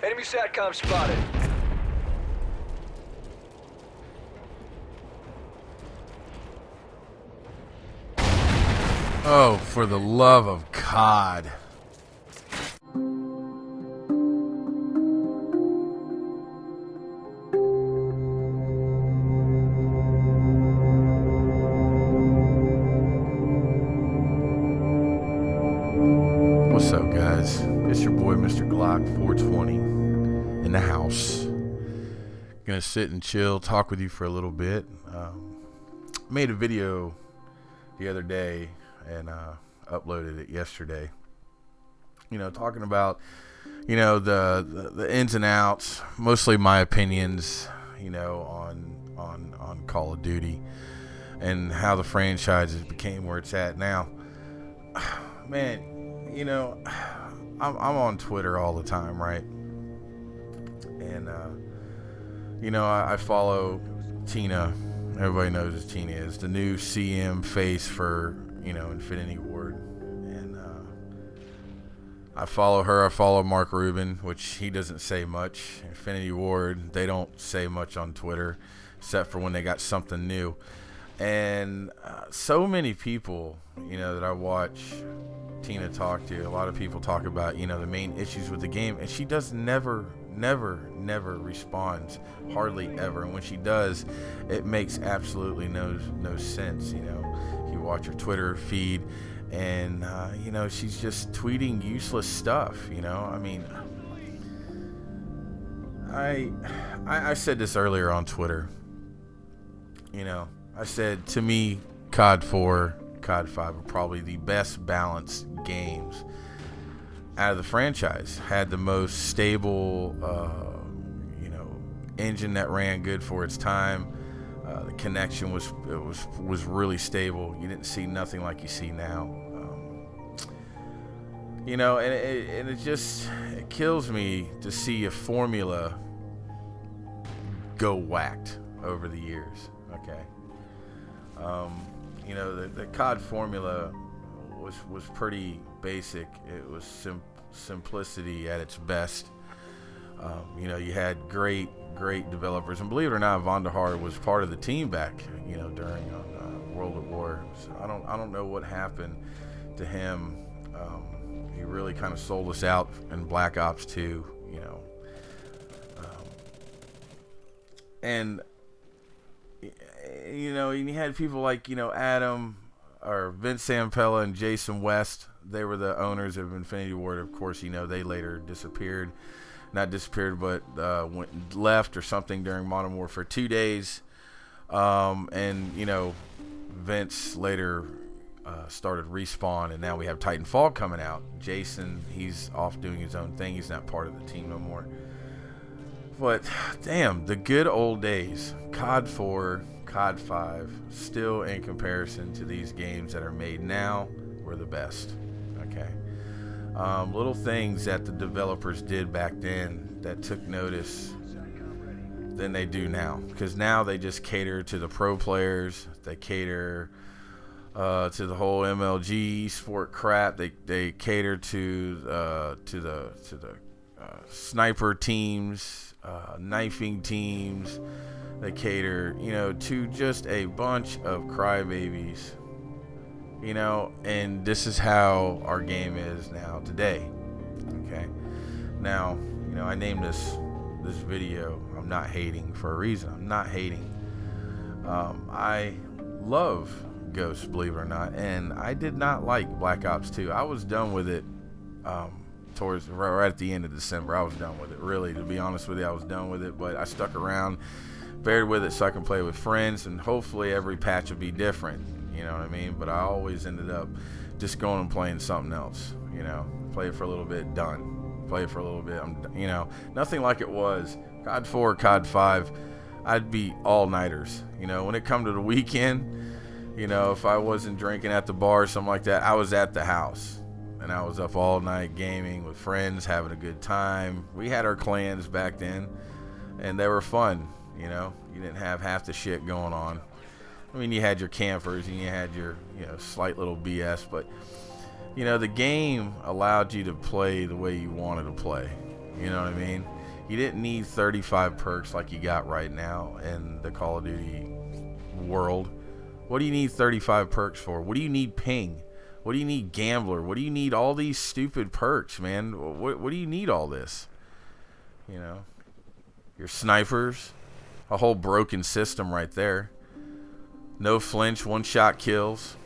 Enemy SATCOM spotted. Oh, for the love of God. What's up, guys? It's your boy, Mr. Glock 420, in the house. Gonna sit and chill, talk with you for a little bit. Made a video the other day and uploaded it yesterday. You know, talking about, you know, the ins and outs, mostly my opinions, you know, on Call of Duty and how the franchise became where it's at now. Man, you know, I'm on Twitter all the time, right? And you know, I follow Tina. Everybody knows who Tina is, the new CM face for, you know, Infinity Ward. And I follow her. I follow Mark Rubin, which he doesn't say much. Infinity Ward, they don't say much on Twitter, except for when they got something new. And so many people, you know, that I watch Tina talk to, a lot of people talk about, you know, the main issues with the game, and she does never responds, hardly ever. And when she does, it makes absolutely no sense. You know, you watch her Twitter feed, and you know, she's just tweeting useless stuff. You know, I mean, I said this earlier on Twitter. You know, I said, to me, COD 4, COD 5 are probably the best balanced games out of the franchise. Had the most stable, you know, engine that ran good for its time. The connection was really stable. You didn't see nothing like you see now. You know, and it kills me to see a formula go whacked over the years. Okay. You know, the COD formula was pretty basic. It was simplicity at its best. You know, you had great developers, and believe it or not, Von der Haar was part of the team back, you know, during World at War. So I don't know what happened to him. He really kind of sold us out in Black Ops 2, you know. And you know, and you had people like, you know, Adam or Vince Zampella and Jason West. They were the owners of Infinity Ward. Of course, you know, they later disappeared. Not disappeared, but left or something during Modern Warfare 2 days. And, you know, Vince later started Respawn, and now we have Titanfall coming out. Jason, he's off doing his own thing. He's not part of the team no more. But, damn, the good old days. COD 4, COD 5, still in comparison to these games that are made now, were the best. Okay. Little things that the developers did back then that took notice than they do now, because now they just cater to the pro players. They cater to the whole MLG sport crap. They cater to the sniper teams, knifing teams. They cater, you know, to just a bunch of crybabies. You know, and this is how our game is now today. Okay. Now, you know, I named this video, I'm not hating, for a reason. I'm not hating. I love Ghost, believe it or not, and I did not like Black Ops 2. I was done with it towards right at the end of December. I was done with it, really, to be honest with you. I was done with it, but I stuck around, bared with it so I can play with friends, and hopefully every patch will be different. You know what I mean? But I always ended up just going and playing something else. You know, play it for a little bit, done. Play it for a little bit, you know, nothing like it was. COD 4, COD 5, I'd be all-nighters. You know, when it come to the weekend, you know, if I wasn't drinking at the bar or something like that, I was at the house. And I was up all night gaming with friends, having a good time. We had our clans back then, and they were fun. You know, you didn't have half the shit going on. I mean, you had your campers and you had your, you know, slight little BS, but, you know, the game allowed you to play the way you wanted to play. You know what I mean? You didn't need 35 perks like you got right now in the Call of Duty world. What do you need 35 perks for? What do you need ping? What do you need gambler? What do you need all these stupid perks, man? What do you need all this? You know? Your snipers. A whole broken system right there. No flinch, one-shot kills.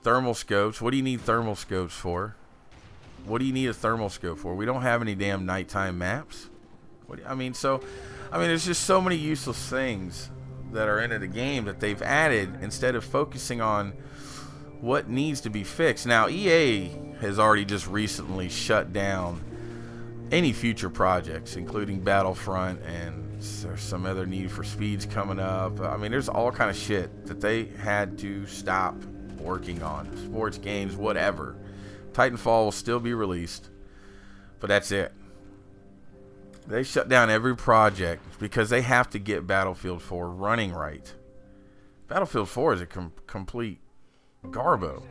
Thermal scopes. What do you need thermal scopes for? What do you need a thermal scope for? We don't have any damn nighttime maps. There's just so many useless things that are into the game that they've added instead of focusing on what needs to be fixed. Now, EA has already just recently shut down any future projects, including Battlefront, and there's some other Need for Speeds coming up. There's all kind of shit that they had to stop working on. Sports games, whatever. Titanfall will still be released, but that's it. They shut down every project because they have to get Battlefield 4 running right. Battlefield 4 is a complete garbo.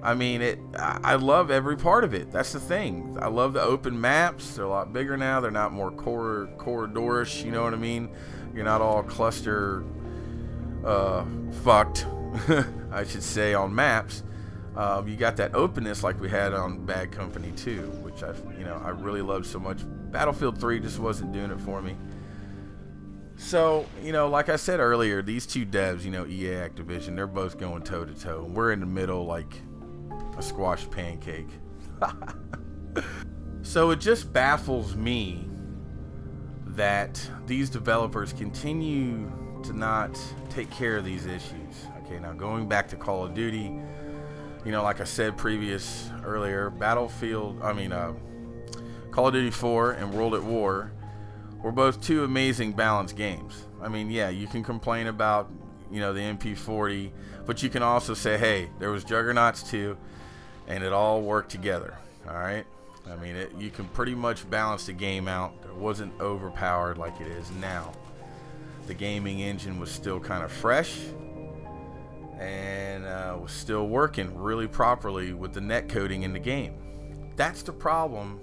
I love every part of it. That's the thing. I love the open maps. They're a lot bigger now. They're not more corridorish. You know what I mean? You're not all cluster fucked, I should say, on maps. You got that openness like we had on Bad Company 2, which I really loved so much. Battlefield 3 just wasn't doing it for me. So, like I said earlier, these two devs, EA, Activision, they're both going toe to toe. We're in the middle like a squashed pancake. So it just baffles me that these developers continue to not take care of these issues. Okay, now going back to Call of Duty, like I said earlier, Call of Duty 4 and World at War were both two amazing balanced games. You can complain about, the MP40, but you can also say, hey, there was Juggernauts too, and it all worked together, all right? You can pretty much balance the game out. It wasn't overpowered like it is now. The gaming engine was still kind of fresh, and was still working really properly with the net coding in the game. That's the problem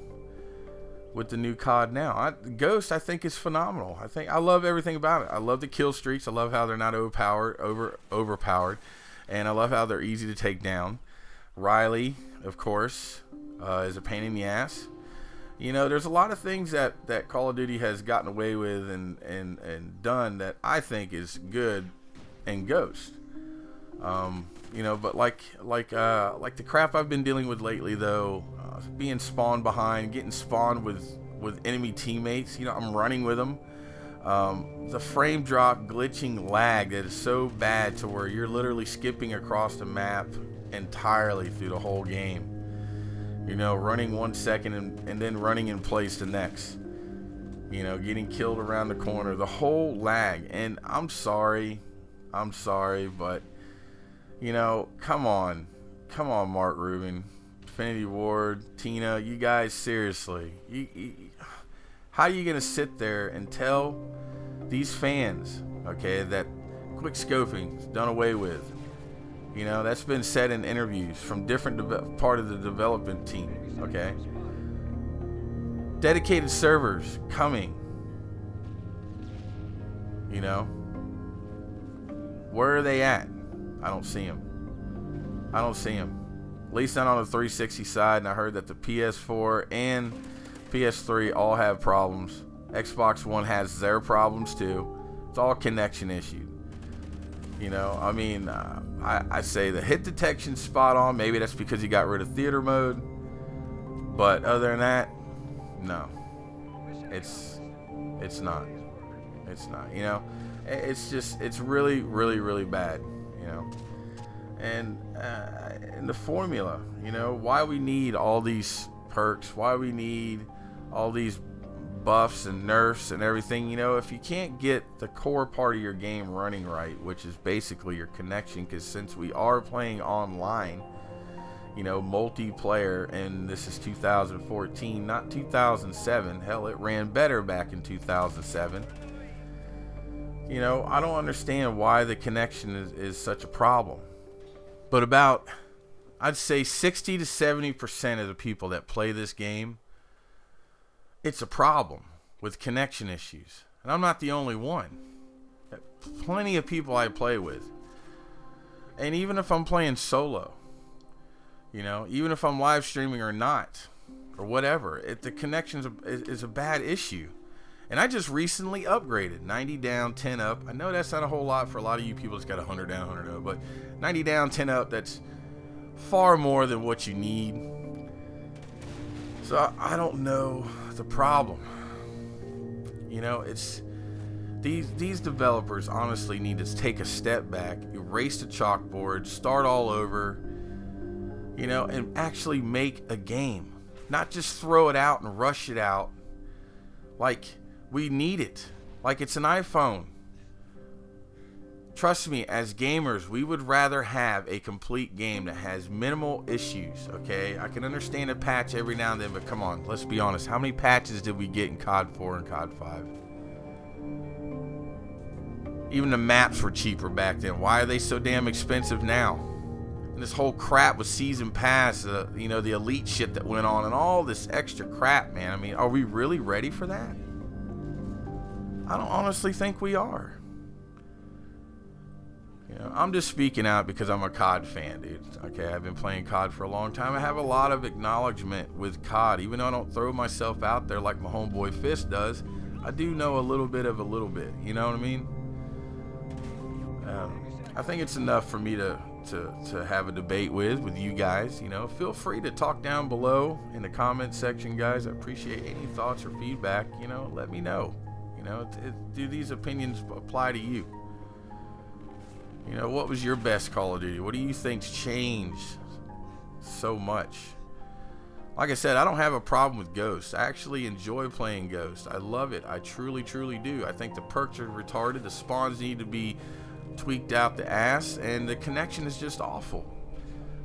with the new COD now. Ghost, I think, is phenomenal. I love everything about it. I love the kill streaks. I love how they're not overpowered, and I love how they're easy to take down. Riley, of course, is a pain in the ass. There's a lot of things that Call of Duty has gotten away with and done that I think is good in Ghost. But like the crap I've been dealing with lately, though, being spawned behind, getting spawned with enemy teammates. I'm running with them. The frame drop, glitching, lag that is so bad to where you're literally skipping across the map entirely through the whole game. Running 1 second and then running in place the next. Getting killed around the corner. The whole lag. And I'm sorry, but come on, Mark Rubin, Infinity Ward, Tina, you guys, seriously, how are you gonna sit there and tell these fans, okay, that quick scoping is done away with? That's been said in interviews from different part of the development team, okay? Dedicated servers coming, where are they at? I don't see them. At least not on the 360 side, and I heard that the PS4 and PS3 all have problems. Xbox One has their problems too. It's all connection issue. I say the hit detection's spot on. Maybe that's because you got rid of theater mode. But other than that, no. It's not. It's really, really, really bad. And the formula, why we need all these perks, why we need all these buffs and nerfs and everything. If you can't get the core part of your game running right, which is basically your connection, because since we are playing online, multiplayer, and this is 2014, not 2007. Hell, it ran better back in 2007. I don't understand why the connection is such a problem. But about, I'd say 60 to 70% of the people that play this game, it's a problem with connection issues. And I'm not the only one. Plenty of people I play with. And even if I'm playing solo, you know, even if I'm live streaming or not, or whatever, the connections is a bad issue. And I just recently upgraded, 90 down, 10 up. I know that's not a whole lot for a lot of you people that's got 100 down, 100 up, but 90 down, 10 up, that's far more than what you need. So I don't know the problem. You know, it's these developers honestly need to take a step back, erase the chalkboard, start all over, you know, and actually make a game. Not just throw it out and rush it out like we need it, like it's an iPhone. Trust me, as gamers, we would rather have a complete game that has minimal issues, okay? I can understand a patch every now and then, but come on, let's be honest. How many patches did we get in COD 4 and COD 5? Even the maps were cheaper back then. Why are they so damn expensive now? And this whole crap with Season Pass, you know, the elite shit that went on and all this extra crap, man. I mean, are we really ready for that? I don't honestly think we are. You know, I'm just speaking out because I'm a COD fan, dude. Okay, I've been playing COD for a long time. I have a lot of acknowledgement with COD. Even though I don't throw myself out there like my homeboy Fist does, I do know a little bit. You know what I mean? I think it's enough for me to have a debate with you guys. You know, feel free to talk down below in the comment section, guys. I appreciate any thoughts or feedback. You know, let me know. You know, do these opinions apply to you? You know, what was your best Call of Duty? What do you think's changed so much? Like I said, I don't have a problem with Ghost. I actually enjoy playing Ghost. I love it. I truly, truly do. I think the perks are retarded. The spawns need to be tweaked out the ass, and the connection is just awful.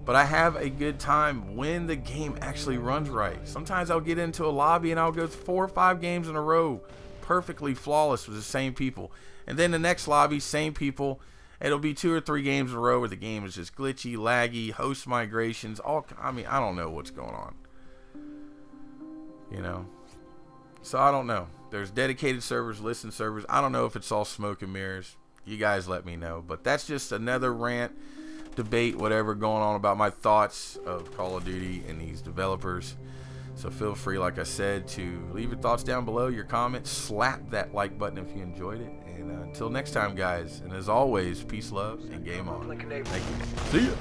But I have a good time when the game actually runs right. Sometimes I'll get into a lobby and I'll go 4 or 5 games in a row perfectly flawless with the same people, and then the next lobby, same people. It'll be 2 or 3 games in a row where the game is just glitchy, laggy, host migrations, I mean, I don't know what's going on. You know? So I don't know. There's dedicated servers, listen servers. I don't know if it's all smoke and mirrors. You guys let me know. But that's just another rant, debate, whatever going on about my thoughts of Call of Duty and these developers. So feel free, like I said, to leave your thoughts down below, your comments. Slap that like button if you enjoyed it. And until next time, guys. And as always, peace, love, and game on. Thank you. See ya.